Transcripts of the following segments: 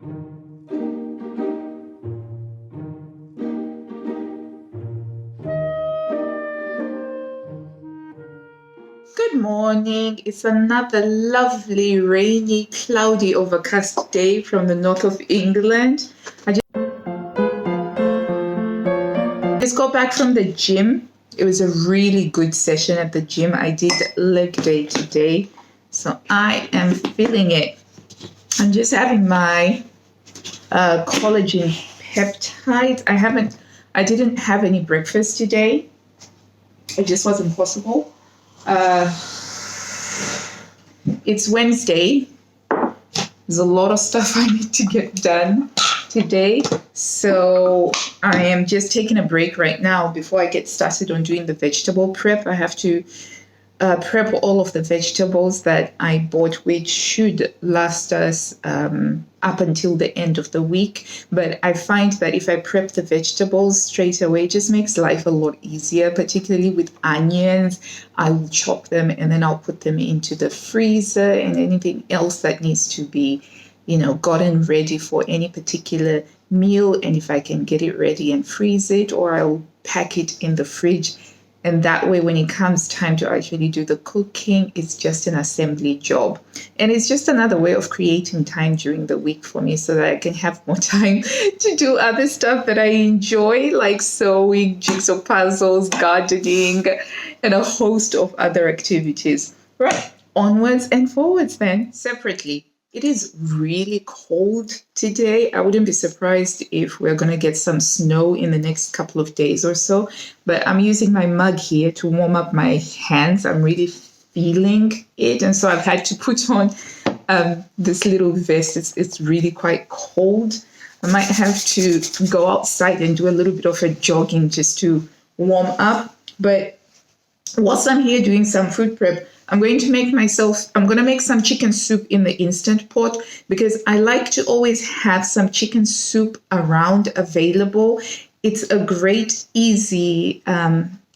Good morning. It's another lovely, rainy, cloudy, overcast day from the north of England. I just got back from the gym. It was a really good session at the gym. I did leg day today, so I am feeling it. I'm just having my collagen peptide. I didn't have any breakfast today. It just wasn't possible. It's Wednesday. There's a lot of stuff I need to get done today. So I am just taking a break right now before I get started on doing the vegetable prep. I have to prep all of the vegetables that I bought, which should last us up until the end of the week. But I find that if I prep the vegetables straight away, it just makes life a lot easier, particularly with onions. I will chop them and then I'll put them into the freezer, and anything else that needs to be, gotten ready for any particular meal. And if I can get it ready and freeze it, or I'll pack it in the fridge. And that way, when it comes time to actually do the cooking, it's just an assembly job. And it's just another way of creating time during the week for me so that I can have more time to do other stuff that I enjoy, like sewing, jigsaw puzzles, gardening, and a host of other activities. Right, onwards and forwards then, separately. It is really cold today. I wouldn't be surprised if we're going to get some snow in the next couple of days or so. But I'm using my mug here to warm up my hands. I'm really feeling it. And so I've had to put on this little vest. It's really quite cold. I might have to go outside and do a little bit of a jogging just to warm up. But whilst I'm here doing some food prep, I'm going to make some chicken soup in the Instant Pot, because I like to always have some chicken soup around available. It's a great, easy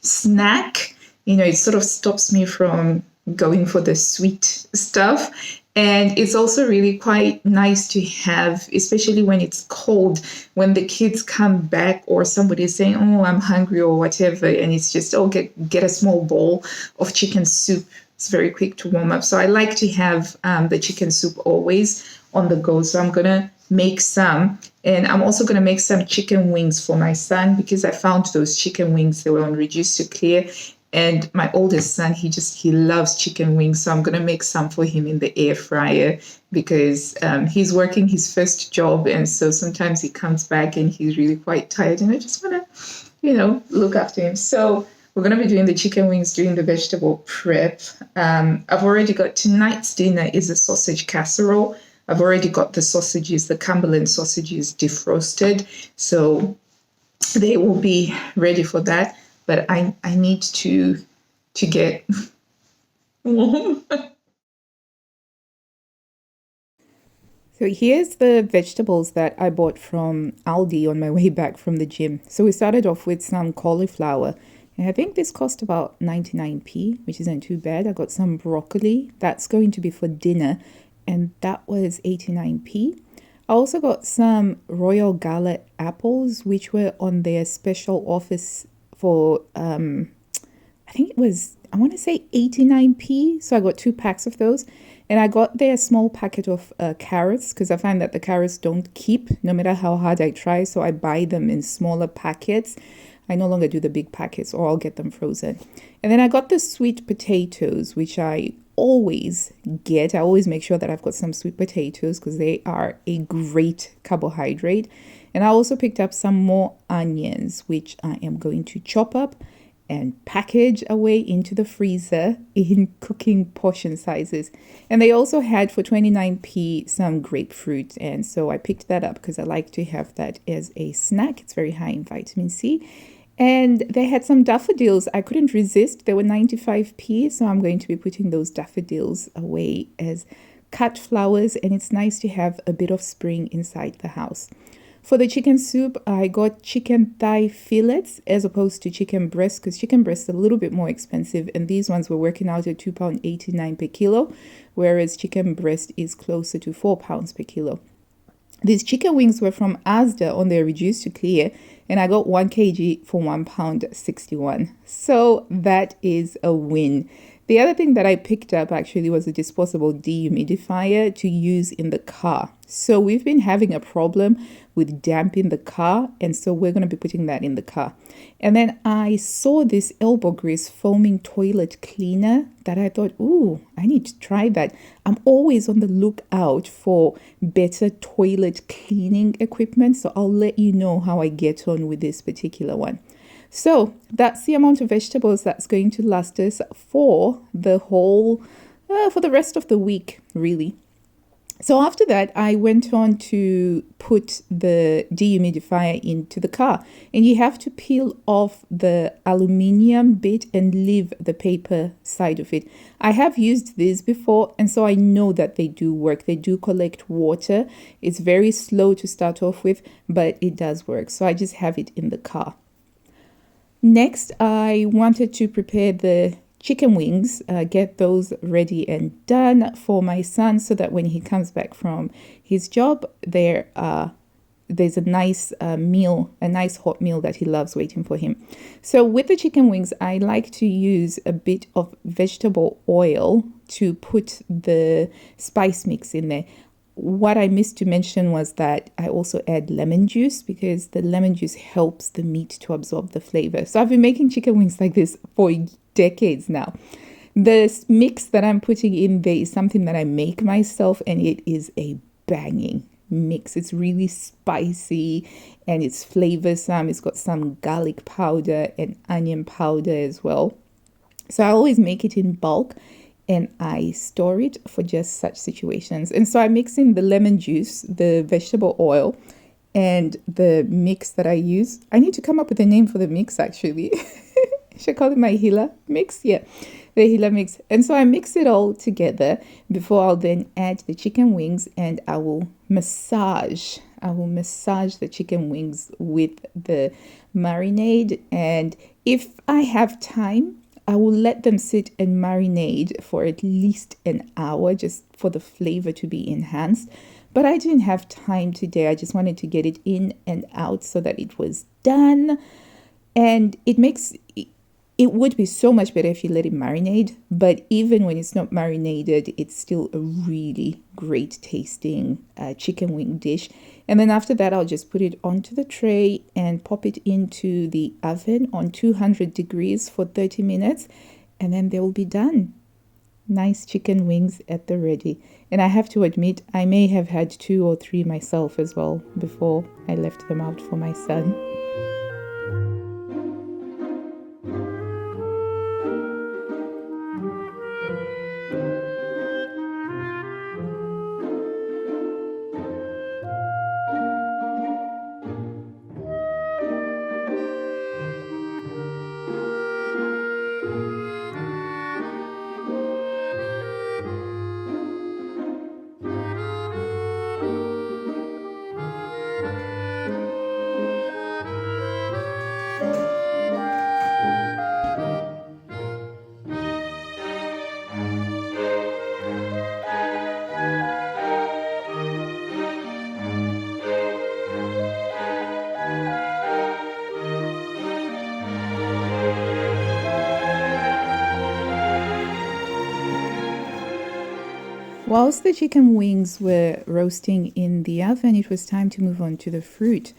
snack. It sort of stops me from going for the sweet stuff. And it's also really quite nice to have, especially when it's cold, when the kids come back or somebody's saying, oh, I'm hungry or whatever. And it's just, get a small bowl of chicken soup. It's very quick to warm up. So I like to have the chicken soup always on the go. So I'm going to make some. And I'm also going to make some chicken wings for my son, because I found those chicken wings, they were on reduced to clear. And my oldest son, he loves chicken wings. So I'm going to make some for him in the air fryer, because he's working his first job. And so sometimes he comes back and he's really quite tired. And I just want to, look after him. So we're going to be doing the chicken wings, doing the vegetable prep. I've already got tonight's dinner is a sausage casserole. I've already got the sausages, the Cumberland sausages defrosted. So they will be ready for that. But I need to get warm. So here's the vegetables that I bought from Aldi on my way back from the gym. So we started off with some cauliflower. And I think this cost about 99p, which isn't too bad. I got some broccoli. That's going to be for dinner. And that was 89p. I also got some Royal Gala apples, which were on their special offers for, I think it was, I want to say 89p. So I got 2 packs of those. And I got their small packet of carrots, because I find that the carrots don't keep no matter how hard I try. So I buy them in smaller packets. I no longer do the big packets, or I'll get them frozen. And then I got the sweet potatoes, which I always get. I always make sure that I've got some sweet potatoes, because they are a great carbohydrate. And I also picked up some more onions, which I am going to chop up and package away into the freezer in cooking portion sizes. And they also had for 29p some grapefruit. And so I picked that up because I like to have that as a snack. It's very high in vitamin C. And they had some daffodils. I couldn't resist. They were 95p. So I'm going to be putting those daffodils away as cut flowers. And it's nice to have a bit of spring inside the house. For the chicken soup, I got chicken thigh fillets as opposed to chicken breast, because chicken breast is a little bit more expensive. And these ones were working out at £2.89 per kilo, whereas chicken breast is closer to £4 per kilo. These chicken wings were from Asda on their reduced to clear, and I got 1 kg for £1.61. So that is a win. The other thing that I picked up actually was a disposable dehumidifier to use in the car. So we've been having a problem with damp in the car, and so we're going to be putting that in the car. And then I saw this elbow grease foaming toilet cleaner that I thought, ooh, I need to try that. I'm always on the lookout for better toilet cleaning equipment, so I'll let you know how I get on with this particular one. So that's the amount of vegetables that's going to last us for the for the rest of the week, really. So after that, I went on to put the dehumidifier into the car. And you have to peel off the aluminium bit and leave the paper side of it. I have used these before, and so I know that they do work. They do collect water. It's very slow to start off with, but it does work. So I just have it in the car. Next, I wanted to prepare the chicken wings, get those ready and done for my son so that when he comes back from his job, there's a nice meal, a nice hot meal that he loves waiting for him. So with the chicken wings, I like to use a bit of vegetable oil to put the spice mix in there. What I missed to mention was that I also add lemon juice because the lemon juice helps the meat to absorb the flavor. So I've been making chicken wings like this for decades now. The mix that I'm putting in there is something that I make myself, and it is a banging mix. It's really spicy and it's flavorsome. It's got some garlic powder and onion powder as well. So I always make it in bulk, and I store it for just such situations. And so I mix in the lemon juice, the vegetable oil, and the mix that I use. I need to come up with a name for the mix, actually. Should I call it my Hila mix? Yeah, the Hila mix. And so I mix it all together before I'll then add the chicken wings, and I will massage the chicken wings with the marinade. And if I have time, I will let them sit and marinate for at least an hour just for the flavor to be enhanced. But I didn't have time today. I just wanted to get it in and out so that it was done. And it would be so much better if you let it marinate. But even when it's not marinated, it's still a really great tasting chicken wing dish. And then after that, I'll just put it onto the tray and pop it into the oven on 200 degrees for 30 minutes. And then they will be done. Nice chicken wings at the ready. And I have to admit, I may have had 2 or 3 myself as well before I left them out for my son. Whilst the chicken wings were roasting in the oven, it was time to move on to the fruit.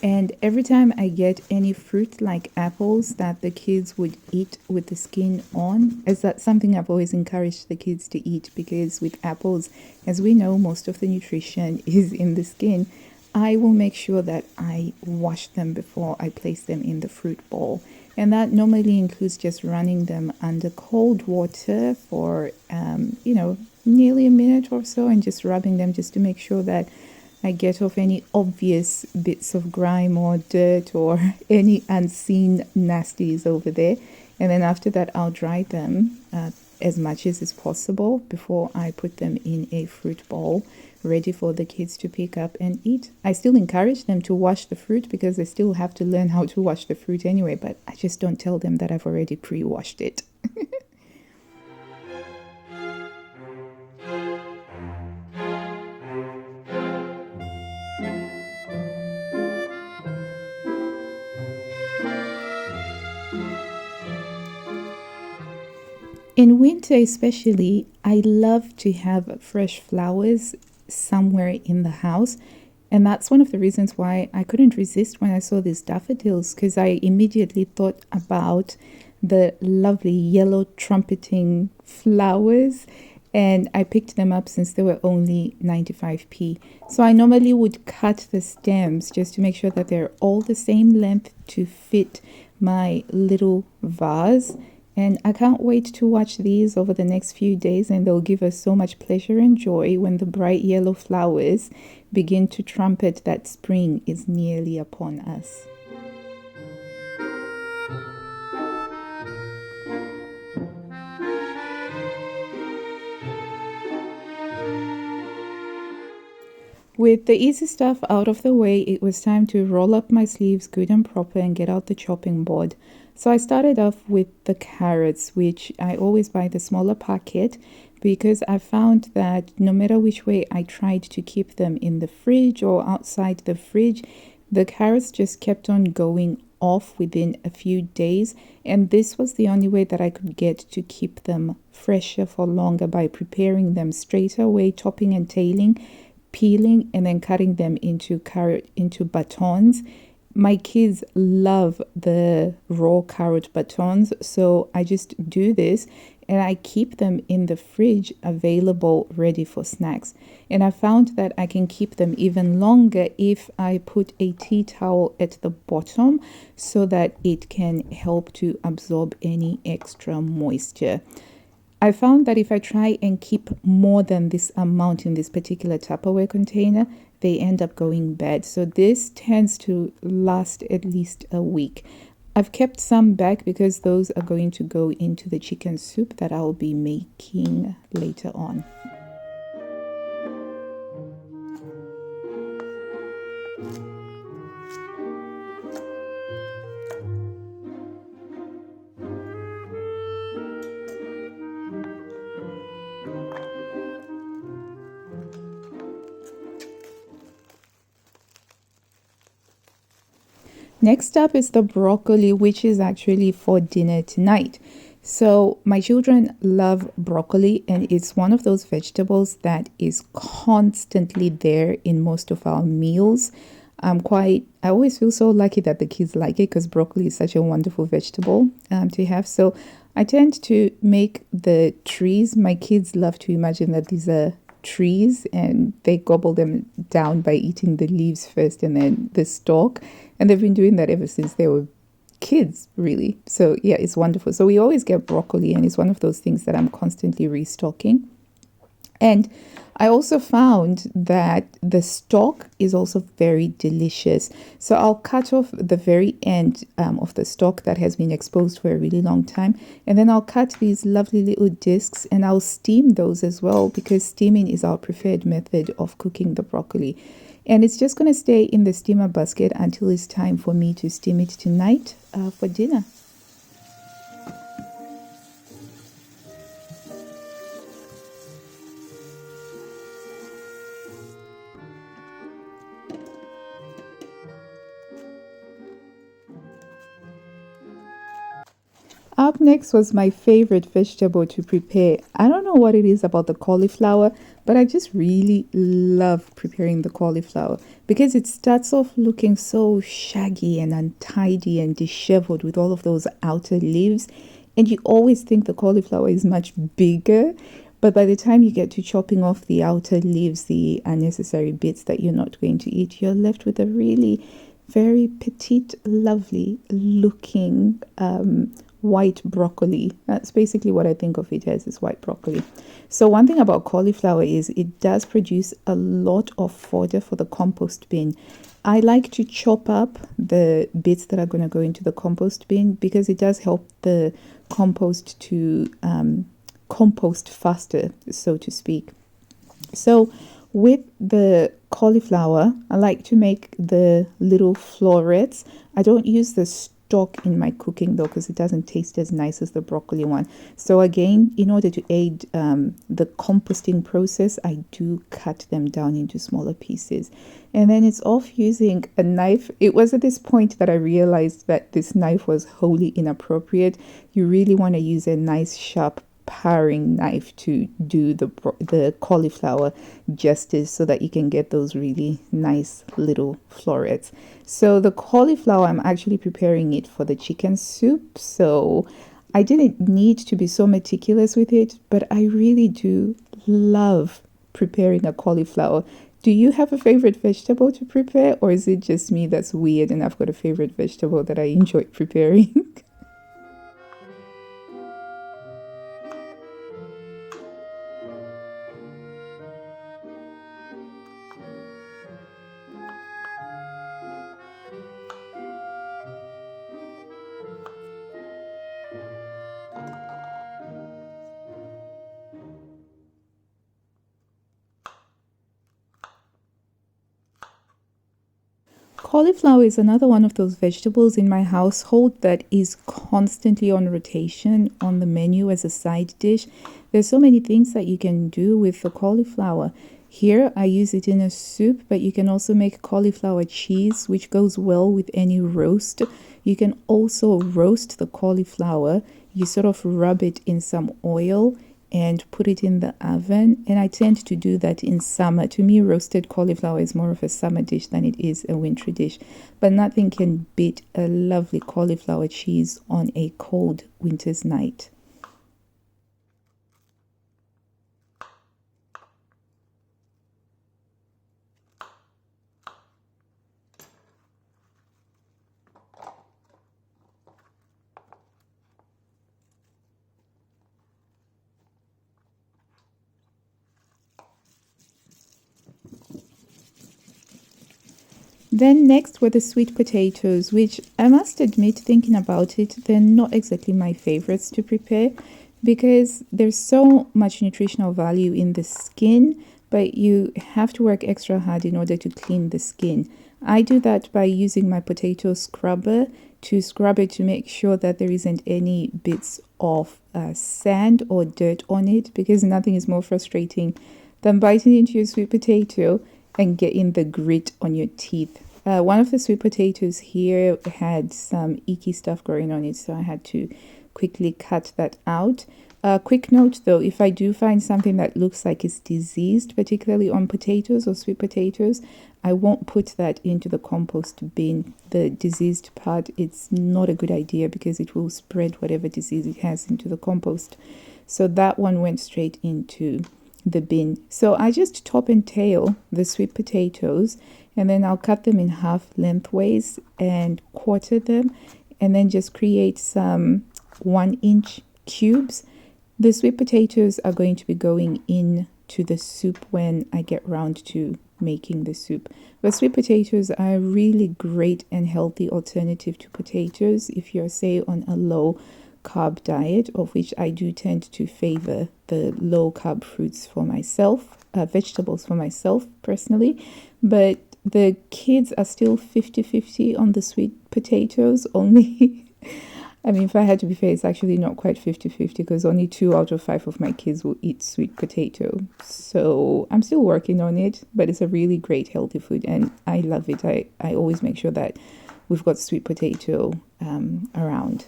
And every time I get any fruit like apples that the kids would eat with the skin on, as that's something I've always encouraged the kids to eat, because with apples, as we know, most of the nutrition is in the skin. I will make sure that I wash them before I place them in the fruit bowl. And that normally includes just running them under cold water for, nearly a minute or so, and just rubbing them just to make sure that I get off any obvious bits of grime or dirt or any unseen nasties over there. And then after that, I'll dry them as much as is possible before I put them in a fruit bowl ready for the kids to pick up and eat. I still encourage them to wash the fruit because they still have to learn how to wash the fruit anyway, but I just don't tell them that I've already pre-washed it. In winter, especially, I love to have fresh flowers somewhere in the house. And that's one of the reasons why I couldn't resist when I saw these daffodils, because I immediately thought about the lovely yellow trumpeting flowers. And I picked them up since they were only 95p. So I normally would cut the stems just to make sure that they're all the same length to fit my little vase. And I can't wait to watch these over the next few days, and they'll give us so much pleasure and joy when the bright yellow flowers begin to trumpet that spring is nearly upon us. With the easy stuff out of the way, it was time to roll up my sleeves good and proper and get out the chopping board. So I started off with the carrots, which I always buy the smaller packet because I found that no matter which way I tried to keep them in the fridge or outside the fridge, the carrots just kept on going off within a few days. And this was the only way that I could get to keep them fresher for longer, by preparing them straight away, topping and tailing, peeling, and then cutting them into batons. My kids love the raw carrot batons, so I just do this and I keep them in the fridge available ready for snacks. And I found that I can keep them even longer if I put a tea towel at the bottom so that it can help to absorb any extra moisture. I found that if I try and keep more than this amount in this particular Tupperware container, they end up going bad. So this tends to last at least a week. I've kept some back because those are going to go into the chicken soup that I'll be making later on. Next up is the broccoli, which is actually for dinner tonight. So my children love broccoli, and it's one of those vegetables that is constantly there in most of our meals. I always feel so lucky that the kids like it because broccoli is such a wonderful vegetable to have. So I tend to make the trees. My kids love to imagine that these are trees and they gobble them down by eating the leaves first and then the stalk. And they've been doing that ever since they were kids, really. So yeah, it's wonderful. So we always get broccoli, and it's one of those things that I'm constantly restocking. And I also found that the stalk is also very delicious. So I'll cut off the very end of the stalk that has been exposed for a really long time. And then I'll cut these lovely little discs and I'll steam those as well, because steaming is our preferred method of cooking the broccoli. And it's just going to stay in the steamer basket until it's time for me to steam it tonight for dinner. Up next was my favorite vegetable to prepare. I don't know what it is about the cauliflower, but I just really love preparing the cauliflower because it starts off looking so shaggy and untidy and disheveled with all of those outer leaves. And you always think the cauliflower is much bigger, but by the time you get to chopping off the outer leaves, the unnecessary bits that you're not going to eat, you're left with a really very petite, lovely looking white broccoli. That's basically what I think of it as, is white broccoli. So one thing about cauliflower is it does produce a lot of fodder for the compost bin. I like to chop up the bits that are going to go into the compost bin because it does help the compost to compost faster, so to speak. So with the cauliflower, I like to make the little florets. I don't use the stock in my cooking though, because it doesn't taste as nice as the broccoli one. So again, in order to aid the composting process, I do cut them down into smaller pieces. And then it's off using a knife. It was at this point that I realized that this knife was wholly inappropriate. You really want to use a nice sharp paring knife to do the cauliflower justice, so that you can get those really nice little florets. So the cauliflower, I'm actually preparing it for the chicken soup, so I didn't need to be so meticulous with it, but I really do love preparing a cauliflower. Do you have a favorite vegetable to prepare, or is it just me that's weird and I've got a favorite vegetable that I enjoy preparing? Cauliflower is another one of those vegetables in my household that is constantly on rotation on the menu as a side dish. There's so many things that you can do with the cauliflower. Here I use it in a soup, but you can also make cauliflower cheese, which goes well with any roast. You can also roast the cauliflower. You sort of rub it in some oil and put it in the oven, and I tend to do that in summer. To me, roasted cauliflower is more of a summer dish than it is a wintry dish, but nothing can beat a lovely cauliflower cheese on a cold winter's night. Then next were the sweet potatoes, which I must admit, thinking about it, they're not exactly my favorites to prepare because there's so much nutritional value in the skin, but you have to work extra hard in order to clean the skin. I do that by using my potato scrubber to scrub it to make sure that there isn't any bits of sand or dirt on it, because nothing is more frustrating than biting into your sweet potato and getting the grit on your teeth. One of the sweet potatoes here had some icky stuff growing on it, so I had to quickly cut that out. Quick note though, if I do find something that looks like it's diseased, particularly on potatoes or sweet potatoes, I won't put that into the compost bin. The diseased part, it's not a good idea because it will spread whatever disease it has into the compost. So that one went straight into the bin. So I just top and tail the sweet potatoes, and then I'll cut them in half lengthways and quarter them, and then just create some 1-inch cubes. The sweet potatoes are going to be going into the soup when I get round to making the soup. But sweet potatoes are a really great and healthy alternative to potatoes if you're, say, on a low carb diet, of which I do tend to favor the low carb fruits for myself, vegetables for myself personally, but the kids are still 50-50 on the sweet potatoes only. I mean, if I had to be fair, it's actually not quite 50-50 because only 2 out of 5 of my kids will eat sweet potato. So I'm still working on it, but it's a really great healthy food and I love it. I always make sure that we've got sweet potato around.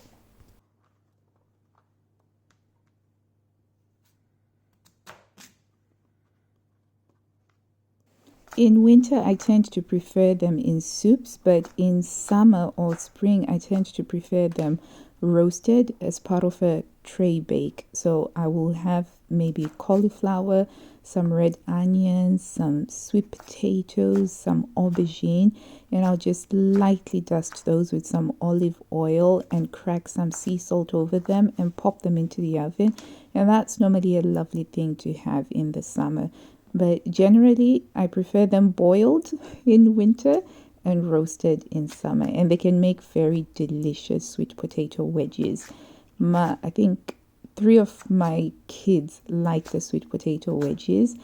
In winter, I tend to prefer them in soups, but in summer or spring, I tend to prefer them roasted as part of a tray bake. So I will have maybe cauliflower, some red onions, some sweet potatoes, some aubergine, and I'll just lightly dust those with some olive oil and crack some sea salt over them and pop them into the oven. And that's normally a lovely thing to have in the summer. But generally, I prefer them boiled in winter and roasted in summer. And they can make very delicious sweet potato wedges. I think 3 of my kids like the sweet potato wedges.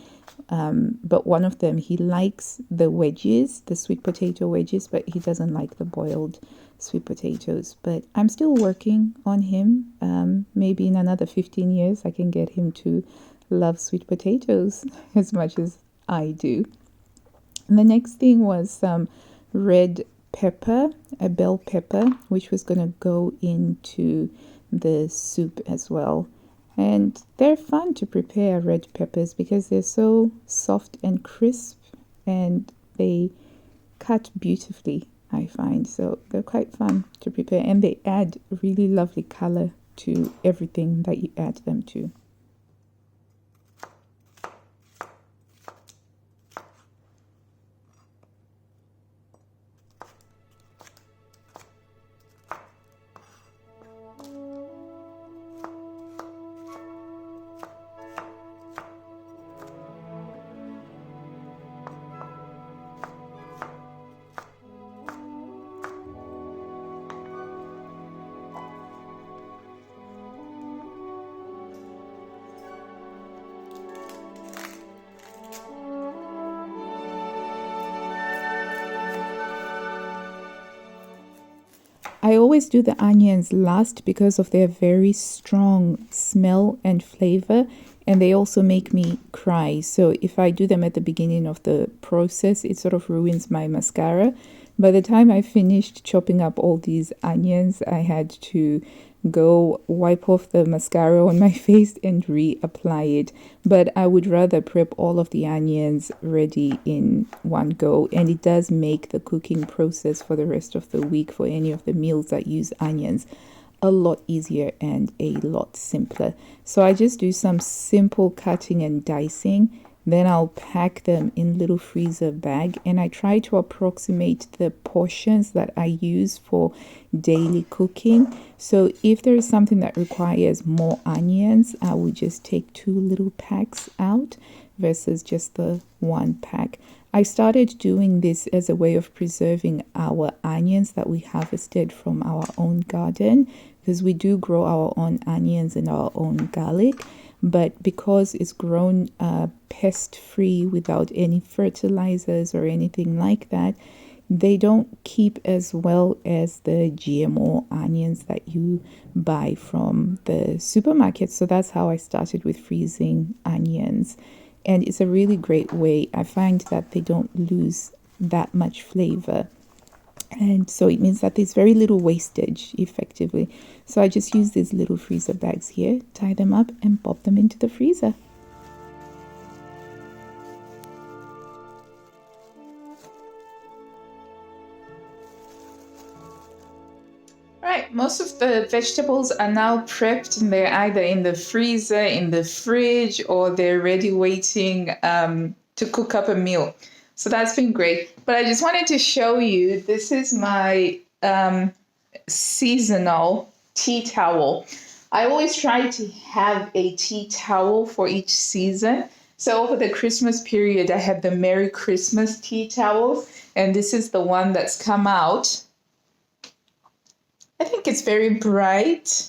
But one of them, he likes the wedges, the sweet potato wedges, but he doesn't like the boiled sweet potatoes. But I'm still working on him. Maybe in another 15 years, I can get him to love sweet potatoes as much as I do. And the next thing was some red pepper, a bell pepper, which was going to go into the soup as well. And they're fun to prepare, red peppers, because they're so soft and crisp and they cut beautifully, I find. So they're quite fun to prepare and they add really lovely color to everything that you add them to. I always do the onions last because of their very strong smell and flavor, and they also make me cry. So if I do them at the beginning of the process, it sort of ruins my mascara. By the time I finished chopping up all these onions, I had to go wipe off the mascara on my face and reapply it. But I would rather prep all of the onions ready in one go, and it does make the cooking process for the rest of the week for any of the meals that use onions a lot easier and a lot simpler. So I just do some simple cutting and dicing. Then I'll pack them in little freezer bag, and I try to approximate the portions that I use for daily cooking. So if there is something that requires more onions, I would just take 2 little packs out versus just the 1 pack. I started doing this as a way of preserving our onions that we harvested from our own garden, because we do grow our own onions and our own garlic. But because it's grown pest-free without any fertilizers or anything like that, they don't keep as well as the GMO onions that you buy from the supermarket. So that's how I started with freezing onions. And it's a really great way. I find that they don't lose that much flavor. And so it means that there's very little wastage effectively. So I just use these little freezer bags here, tie them up and pop them into the freezer. Right, most of the vegetables are now prepped and they're either in the freezer, in the fridge, or they're ready waiting to cook up a meal. So that's been great. But I just wanted to show you, this is my seasonal tea towel. I always try to have a tea towel for each season. So over the Christmas period, I had the Merry Christmas tea towel, and this is the one that's come out. I think it's very bright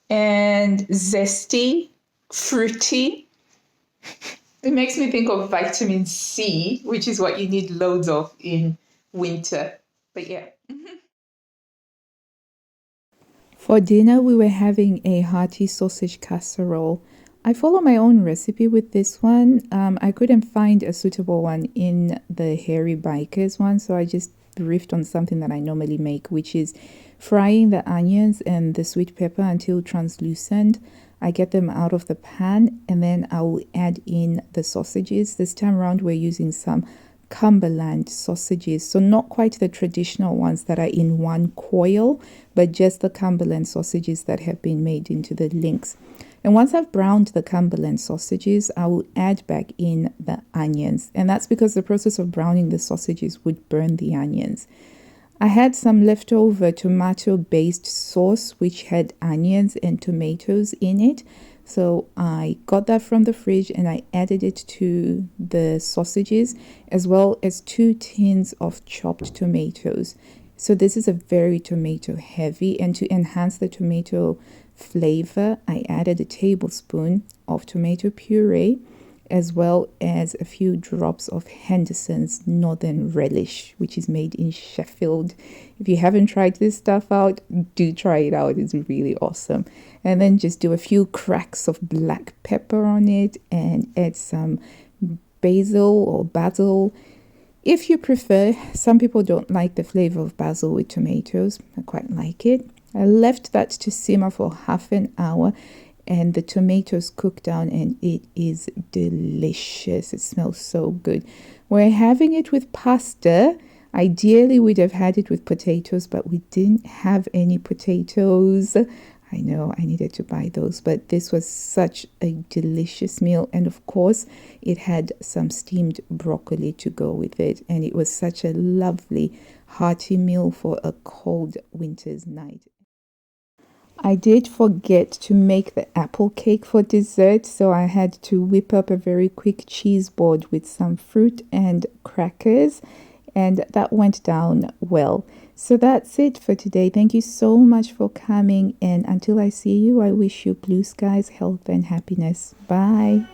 and zesty, fruity. It makes me think of vitamin C, which is what you need loads of in winter. But yeah. For dinner, we were having a hearty sausage casserole. I follow my own recipe with this one. I couldn't find a suitable one in the Hairy Bikers one, so I just riffed on something that I normally make, which is frying the onions and the sweet pepper until translucent. I get them out of the pan and then I will add in the sausages. This time around we're using some Cumberland sausages, so not quite the traditional ones that are in one coil, but just the Cumberland sausages that have been made into the links. And once I've browned the Cumberland sausages, I will add back in the onions, and that's because the process of browning the sausages would burn the onions. I had some leftover tomato-based sauce which had onions and tomatoes in it. So I got that from the fridge and I added it to the sausages, as well as 2 tins of chopped tomatoes. So this is a very tomato heavy, and to enhance the tomato flavor, I added a tablespoon of tomato puree, as well as a few drops of Henderson's Northern Relish, which is made in Sheffield. If you haven't tried this stuff out, do try it out. It's really awesome. And then just do a few cracks of black pepper on it and add some basil or basil if you prefer. Some people don't like the flavor of basil with tomatoes. I quite like it. I left that to simmer for half an hour and the tomatoes cook down and it is delicious. It smells so good. We're having it with pasta. Ideally, we'd have had it with potatoes, but we didn't have any potatoes. I know I needed to buy those, but this was such a delicious meal. And of course, it had some steamed broccoli to go with it. And it was such a lovely, hearty meal for a cold winter's night. I did forget to make the apple cake for dessert, so I had to whip up a very quick cheese board with some fruit and crackers, and that went down well. So that's it for today. Thank you so much for coming, and until I see you, I wish you blue skies, health, and happiness. Bye.